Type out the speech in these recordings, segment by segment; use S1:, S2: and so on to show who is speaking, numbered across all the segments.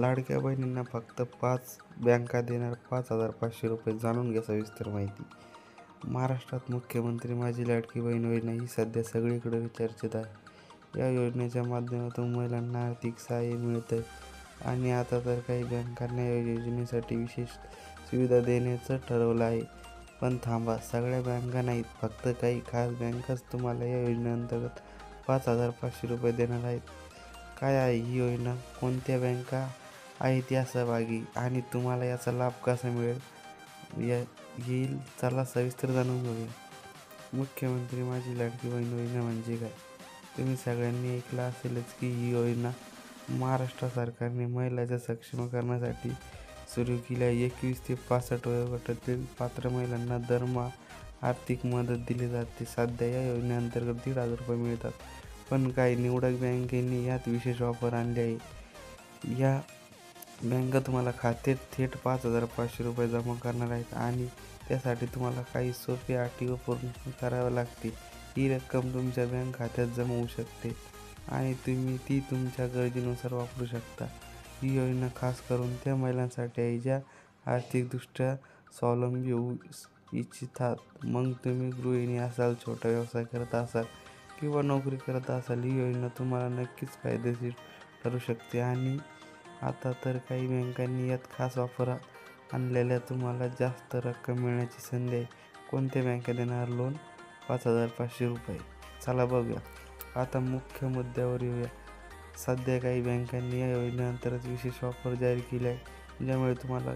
S1: लाडक्या बहिणींना फक्त 5 बँका देणार 5,500 रुपये. जाणून घ्या सविस्तर माहिती. महाराष्ट्रात मुख्यमंत्री माझी लाडकी बहीण योजना ही सध्या सगळीकडे चर्चेत आहे. या योजनेच्या माध्यमातून महिलांना आर्थिक सहाय्य मिळतंय आणि आता तर काही बँकांना या योजनेसाठी विशेष सुविधा देण्याचं ठरवलं आहे. पण थांबा, सगळ्या बँका नाहीत, फक्त काही खास बँकाच तुम्हाला या योजनेअंतर्गत 5,500 रुपये देणार आहेत. काय आहे ही योजना, कोणत्या बँका आहेत या सहभागी आणि तुम्हाला याचा लाभ कसा येईल, चला सविस्तर जाणून घेऊया. मुख्यमंत्री माझी लाडकी बहीण योजना म्हणजे काय? तुम्ही सगळ्यांनी ऐकलं असेलच की ही योजना महाराष्ट्र सरकारने महिलांच्या सक्षमीकरणासाठी सुरू केली आहे. 21 ते 65 वयोगटातील पात्र महिलांना दरमहा आर्थिक मदत दिली जाते. सध्या या योजनेअंतर्गत 1,500 रुपये मिळतात. पण काही निवडक बँकेने यात विशेष ऑफर आणली आहे. या बँका तुम्हाला खात्यात थेट 5,500 रुपये जमा करणार आहेत आणि त्यासाठी तुम्हाला काही सोपी अटी पूर्ण कराव्या लागतील. ही रक्कम तुमच्या बँक खात्यात जमा होऊ शकते आणि तुम्ही ती तुमच्या गरजेनुसार वापरू शकता. ही योजना खास करून त्या महिलांसाठी आहे ज्या आर्थिकदृष्ट्या स्वावलंबी होऊ इच्छितात. मग तुम्ही गृहिणी असाल, छोटा व्यवसाय करत असाल किंवा नोकरी करत असाल, ही योजना तुम्हाला नक्कीच फायदेशीर ठरू शकते. आणि आता तर काही बँकांनी यात खास ऑफर आणलेल्या तुम्हाला जास्त रक्कम मिळण्याची संधी आहे. कोणत्या बँका देणार लोन 5,500 रुपये? चला बघूया. आता मुख्य मुद्द्यावर येऊया. सध्या काही बँकांनी या योजनेअंतर्गत विशेष ऑफर जाहीर केली आहे ज्यामुळे तुम्हाला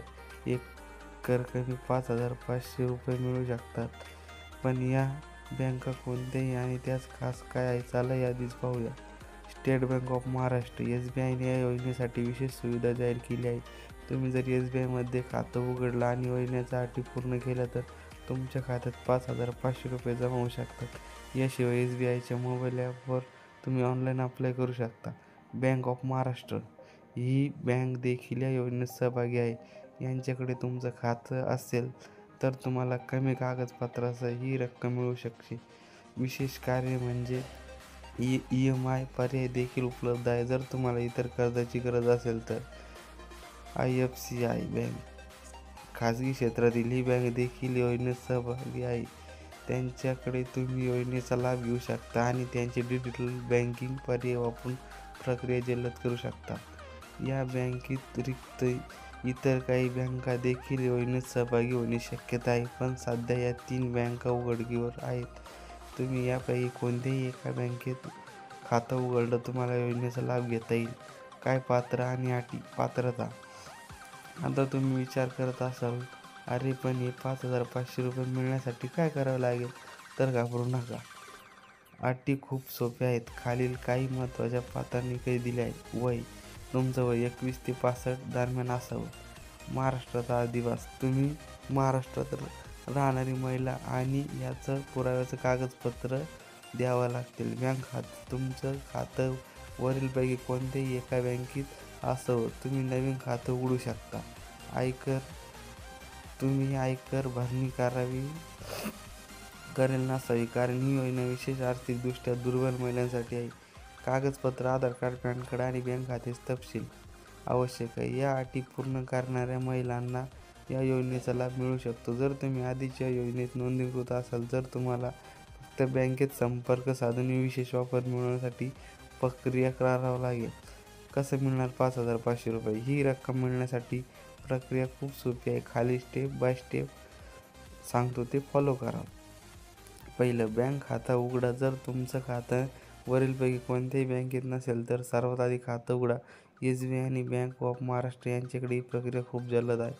S1: एकरकमी 5,500 रुपये मिळू शकतात. पण या बँका कोणत्याही आणि त्याच खास काय आहे, चला यादीच पाहूया. स्टेट बँक ऑफ महाराष्ट्र SBIने या योजनेसाठी विशेष सुविधा जाहीर केली आहे. तुम्ही जर SBIमध्ये खातं उघडलं आणि योजनेच्या अटी पूर्ण केल्या तर तुमच्या खात्यात 5,500 रुपये जमा होऊ शकतात. याशिवाय SBIच्या मोबाईल ॲपवर तुम्ही ऑनलाईन अप्लाय करू शकता. Bank of Maharashtra he bank देखील या योजनेत सहभागी आहे. यांच्याकडे तुमचं खातं असेल तर तुम्हाला कमी कागदपत्रासह ही रक्कम मिळू शकते. विशेष कार्य म्हणजे EMI पर्याय देखील उपलब्ध आहे. जर तुम्हाला इतर कर्जाची गरज असेल तर IFCI बँक खाजगी क्षेत्रातील ही बँक देखील योजनेत सहभागी आहे. त्यांच्याकडे तुम्ही योजनेचा लाभ घेऊ शकता आणि त्यांचे डिजिटल बँकिंग पर्याय वापरून प्रक्रिया जलद करू शकता. या बँकेव्यतिरिक्त इतर काही बँका देखील योजनेत सहभागी होण्याची शक्यता आहे. पण सध्या या 3 बँका उघडकीवर आहेत. तुम्ही यापैकी कोणत्याही एका बँकेत खातं उघडलं तुम्हाला योजनेचा लाभ घेता येईल. काय पात्र आणि अटी? पात्रता. आता तुम्ही विचार करत असाल, अरे पण हे 5,500 रुपये मिळण्यासाठी काय करावं लागेल? तर घाबरू नका. अटी खूप सोप्या आहेत. खालील काही महत्त्वाच्या पात्रनिकष दिले आहेत. वय. तुमचं वय 21 ते 65 दरम्यान असावं. महाराष्ट्राचा अधिवास. तुम्ही महाराष्ट्रात राहणारी महिला आणि याचं पुराव्याचं कागदपत्र द्यावं लागतील. बँक खातं. तुमचं खातं वरीलपैकी कोणत्याही एका बँकेत असावं. तुम्ही नवीन खातं उघडू शकता. आयकर. तुम्ही आयकर भरणी करेल नसावी कारण ही योजना विशेष आर्थिकदृष्ट्या दुर्बल महिलांसाठी आहे. कागदपत्र आधार कार्ड, पॅन कार्ड आणि बँक खात्याचे तपशील आवश्यक आहे. या अटी पूर्ण करणाऱ्या महिलांना या योजनेचा लाभ मिळू शकतो. जर तुम्ही आधीच्या योजनेत नोंदणीकृत असाल तर तुम्हाला फक्त बँकेत संपर्क साधून विशेष ऑफर मिळवण्यासाठी प्रक्रिया करावी लागेल. कसं मिळणार 5,500 रुपये? ही रक्कम मिळण्यासाठी प्रक्रिया खूप सोपी आहे. खाली स्टेप बाय स्टेप सांगतो ते फॉलो करा. पहिलं, बँक खाता उघडा. जर तुमचं खातं वरीलपैकी कोणत्याही बँकेत नसेल तर सर्वात आधी खातं उघडा. SBI आणि बँक ऑफ महाराष्ट्र यांच्याकडे ही प्रक्रिया खूप जलद आहे.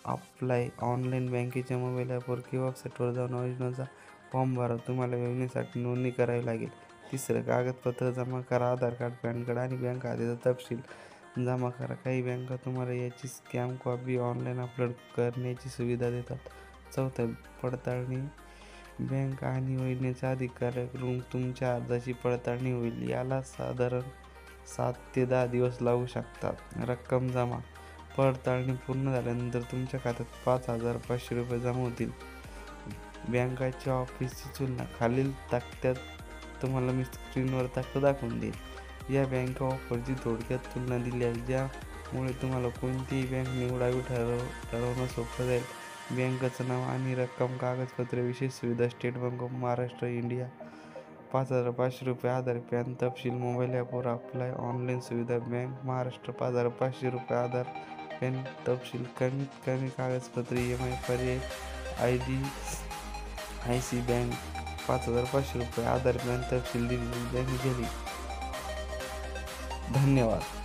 S1: अप्लाय. ऑनलाईन बँकेच्या मोबाईल ॲपवर किंवा वेबसाईटवर जाऊन योजनेचा फॉर्म भरा. तुम्हाला योजनेसाठी नोंदणी करावी लागेल. तिसरं, कागदपत्र जमा करा. आधार कार्ड, पॅन कार्ड आणि बँक खात्याचा तपशील जमा करा. काही बँका तुम्हाला याची स्कॅन कॉपी ऑनलाईन अपलोड करण्याची सुविधा देतात. चौथं, पडताळणी. बँक आणि योजनेच्या अधिकाऱ्यांकडून तुमच्या अर्जाची पडताळणी होईल. याला साधारण 7 ते 10 दिवस लागू शकतात. रक्कम जमा. पडताळणी पूर्ण झाल्यानंतर तुमच्या खात्यात 5,500 रुपये जमा होतील. बँकाच्या ऑफिसची तुलना. खालील तक्त्यात तुम्हाला मी स्क्रीनवर तक्ता दाखवून देईल. या बँका ऑफरची थोडक्यात तुलना दिली आहे. ज्या मुळे तुम्हाला कोणतीही बँक निवडावी ठरवणं सोपं जाईल. बँकेचं नाव आणि रक्कम, कागदपत्रे, विशेष सुविधा. State bank of Maharashtra India. 5,500 रुपये आधार, पॅन तपशील. मोबाईल ॲपवर अप्लाय. ऑनलाईन सुविधा. बँक महाराष्ट्र. 5,500 रुपये आधार, पॅन तपशील. कमीत कमी कागदपत्रे. EMI पर्याय. IDIC bank. 5,500 रुपये आधार, पॅन तपशील. दिल्ली बँक दिली. धन्यवाद.